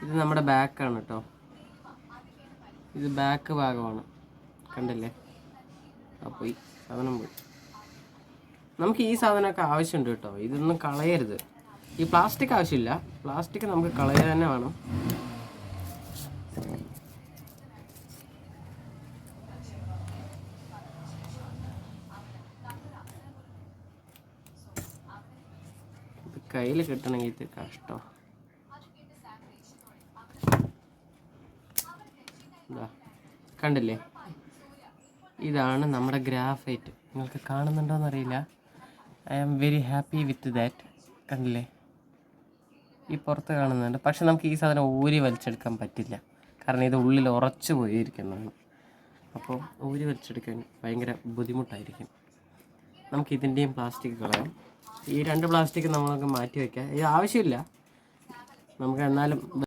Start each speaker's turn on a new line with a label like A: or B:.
A: ഇത് നമ്മുടെ ബാക്കാണ് കേട്ടോ. ഇത് ബാക്ക് ഭാഗമാണ്, കണ്ടില്ലേ? പോയി സാധനം പോയി. നമുക്ക് ഈ സാധനമൊക്കെ ആവശ്യമുണ്ട് കേട്ടോ, ഇതൊന്നും കളയരുത്. ഈ പ്ലാസ്റ്റിക് ആവശ്യമില്ല, പ്ലാസ്റ്റിക് നമുക്ക് കളയാൻ തന്നെ വേണം. ഇത് കയ്യിൽ കിട്ടണമെങ്കിൽ ഇത് കഷ്ടം. കണ്ടില്ലേ? ഇതാണ് നമ്മുടെ ഗ്രാഫൈറ്റ്. നിങ്ങൾക്ക് കാണുന്നുണ്ടോയെന്നറിയില്ല. I am very happy with that. കണ്ടില്ലേ? ഈ പുറത്ത് കാണുന്നുണ്ട്. പക്ഷെ നമുക്ക് ഈ സാധനം ഊരി വലിച്ചെടുക്കാൻ പറ്റില്ല, കാരണം ഇത് ഉള്ളിൽ ഉറച്ചു പോയിരിക്കുന്നതാണ്. അപ്പോൾ ഊരി വലിച്ചെടുക്കാൻ ഭയങ്കര ബുദ്ധിമുട്ടായിരിക്കും. നമുക്ക് ഇതിൻ്റെയും പ്ലാസ്റ്റിക് കളയാം. ഈ 2 പ്ലാസ്റ്റിക് നമുക്ക് മാറ്റി വയ്ക്കാം. ഇത് ആവശ്യമില്ല നമുക്ക്, എന്നാലും